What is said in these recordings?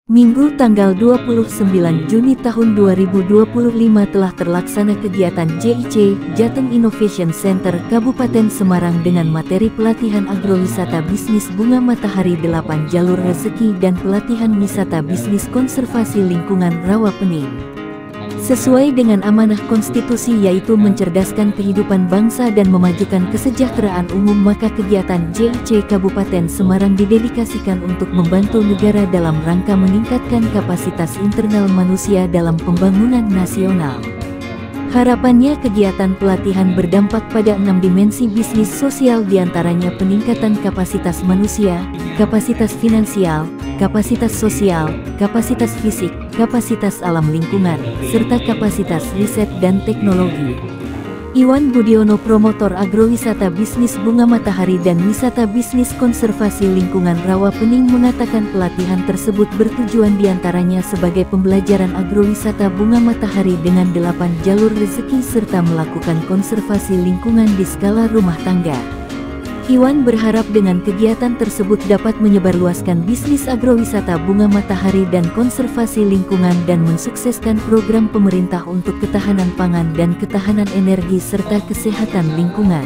Minggu tanggal 29 Juni tahun 2025 telah terlaksana kegiatan JIC Jateng Innovation Center Kabupaten Semarang dengan materi pelatihan agrowisata bisnis bunga matahari 8 jalur rezeki dan pelatihan wisata bisnis konservasi lingkungan rawa pening. Sesuai dengan amanah konstitusi yaitu mencerdaskan kehidupan bangsa dan memajukan kesejahteraan umum, maka kegiatan JIC Kabupaten Semarang didedikasikan untuk membantu negara dalam rangka meningkatkan kapasitas internal manusia dalam pembangunan nasional. Harapannya kegiatan pelatihan berdampak pada 6 dimensi bisnis sosial, diantaranya peningkatan kapasitas manusia, kapasitas finansial, kapasitas sosial, kapasitas fisik, kapasitas alam lingkungan, serta kapasitas riset dan teknologi. Iwan Budiono, promotor agrowisata bisnis bunga matahari dan wisata bisnis konservasi lingkungan rawa pening, mengatakan pelatihan tersebut bertujuan diantaranya sebagai pembelajaran agrowisata bunga matahari dengan 8 jalur rezeki serta melakukan konservasi lingkungan di skala rumah tangga. Iwan berharap dengan kegiatan tersebut dapat menyebarluaskan bisnis agrowisata bunga matahari dan konservasi lingkungan dan mensukseskan program pemerintah untuk ketahanan pangan dan ketahanan energi serta kesehatan lingkungan.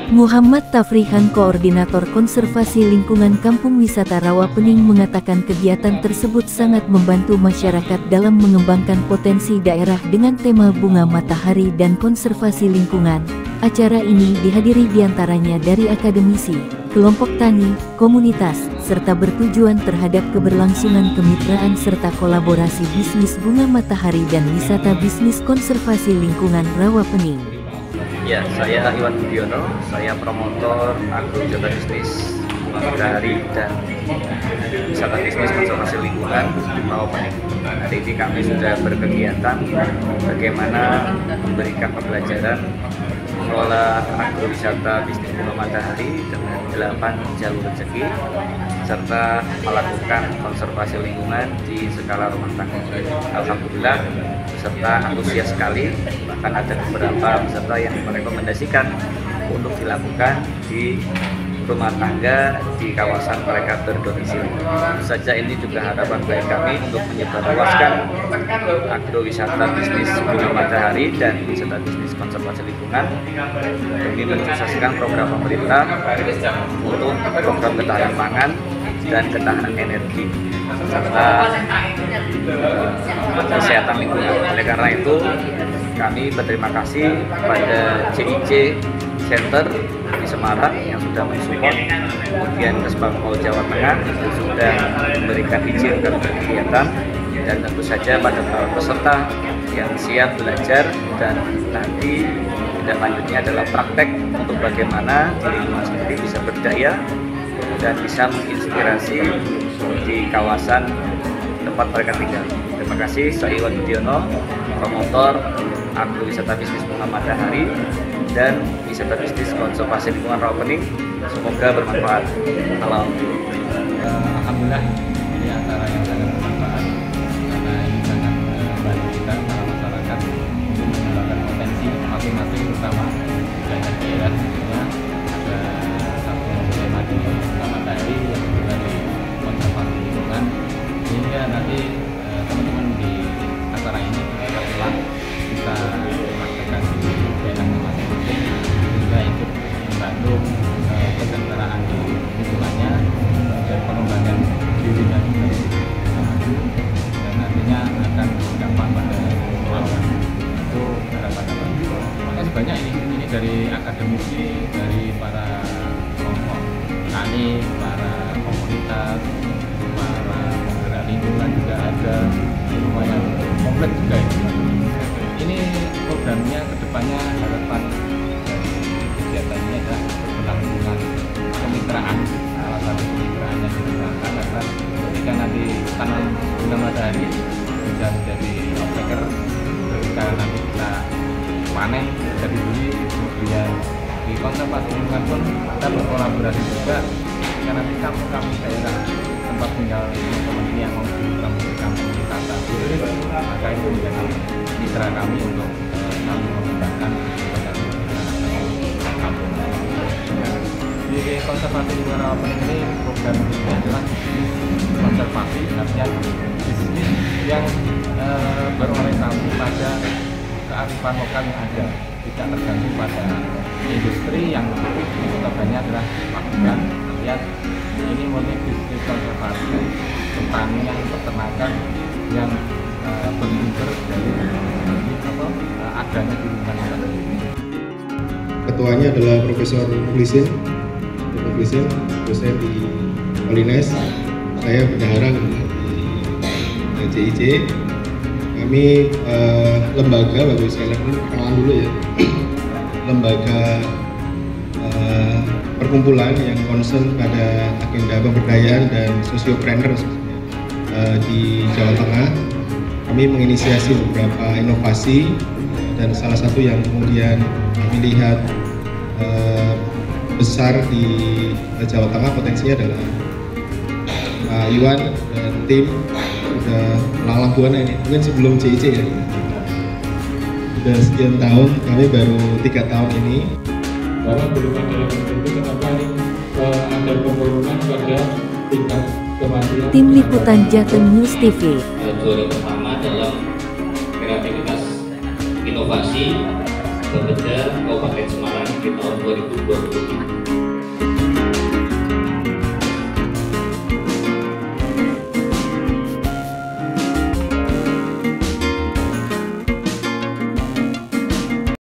Muhammad Tafrihan, koordinator konservasi lingkungan Kampung Wisata Rawa Pening, mengatakan kegiatan tersebut sangat membantu masyarakat dalam mengembangkan potensi daerah dengan tema bunga matahari dan konservasi lingkungan. Acara ini dihadiri diantaranya dari akademisi, kelompok tani, komunitas, serta bertujuan terhadap keberlangsungan kemitraan serta kolaborasi bisnis bunga matahari dan wisata bisnis konservasi lingkungan Rawa Pening. Ya, saya Iwan Budiono, saya promotor agrowisata bisnis bunga matahari dan wisata bisnis konservasi lingkungan Rawa Pening. Hari ini kami sudah berkegiatan bagaimana memberikan pembelajaran mengelola agrowisata bisnis bunga matahari dengan 8 jalur rezeki serta melakukan konservasi lingkungan di skala rumah tangga. Alhamdulillah peserta antusias sekali, bahkan ada beberapa peserta yang merekomendasikan untuk dilakukan di rumah tangga di kawasan mereka berdomisili. Tentu saja ini juga harapan baik kami untuk menyebarluaskan agrowisata bisnis bunga matahari dan wisata bisnis konservasi lingkungan demi mensukseskan program pemerintah untuk program ketahanan pangan dan ketahanan energi serta kesehatan lingkungan. Oleh karena itu kami berterima kasih kepada JIC Center di Semarang yang sudah mensupport, kemudian Kesbangpol Jawa Tengah itu sudah memberikan izin ke kegiatan, dan tentu saja pada para peserta yang siap belajar dan nanti tindak lanjutnya adalah praktek untuk bagaimana diri lingkungan sendiri bisa berdaya dan bisa menginspirasi di kawasan tempat mereka tinggal. Terima kasih, saya Iwan Budiono, promotor agrowisata bisnis bunga matahari dan wisata bisnis konservasi lingkungan Rawa Pening. Semoga bermanfaat. Alhamdulillah ini acara yang sangat bermanfaat karena ini sangat membantu kita para masyarakat untuk mengembangkan potensi masing-masing, terutama wilayah daerah. Tentunya ada satu tema di bunga matahari yang dari konservasi lingkungan, sehingga nanti teman-teman di acara ini bisa melakukan di daerahnya masing-masing sehingga ikut membantu kesejahteraan di lingkungannya dan pengembangan dirinya sendiri dan nantinya akan berdampak pada lawan. Itu harapan kami. Makasih banyak ini dari akademisi, dari para kelompok tani, para komunitas, para penggerak lingkungan juga ada, lumayan kompleks juga ini programnya. Kedepannya harapan dari kegiatan ini adalah berkelanjutan kemitraan. Salah satu kemitraan yang diterapkan adalah ketika nanti tanam bunga matahari bisa menjadi off-taker, ketika nanti kita panen jadi beli, kemudian di konservasi lingkungan pun kita berkolaborasi juga. Jika nanti kampung-kampung daerah tempat tinggal teman-teman ini yang mau di kampung wisata, maka itu menjadi mitra kami untuk saling mengembangkan kampung. Di konservasi lingkungan Rawa Pening ini program ini adalah konservasi artian bisnis yang berorientasi pada kearifan lokal yang ada, tidak tergantung pada industri yang notabene adalah pabrikan. Lihat, ini murni bisnis konservasi, pertanian, peternakan yang bersumber dari adanya di lingkungan tadi. Ketuanya adalah Profesor Mukhlisin, dosen di Polines. Saya bendahara di JIC. Kami lembaga, bagus sekalian kenalan dulu ya, lembaga perkumpulan yang concern pada agenda pemberdayaan dan sosiopreneur di Jawa Tengah. Kami menginisiasi beberapa inovasi dan salah satu yang kemudian kami lihat besar di Jawa Tengah potensinya adalah Pak Iwan dan tim sudah melalang buana ini, mungkin sebelum JIC ya. Sudah sekian tahun, kami baru 3 tahun ini. Karena belum ada yang tertentu, kenapa ada penurunan pada tingkat kematian. Tim Liputan Jateng News TV. Juara pertama dalam kreativitas inovasi bekerja Kabupaten Semarang di tahun 2020.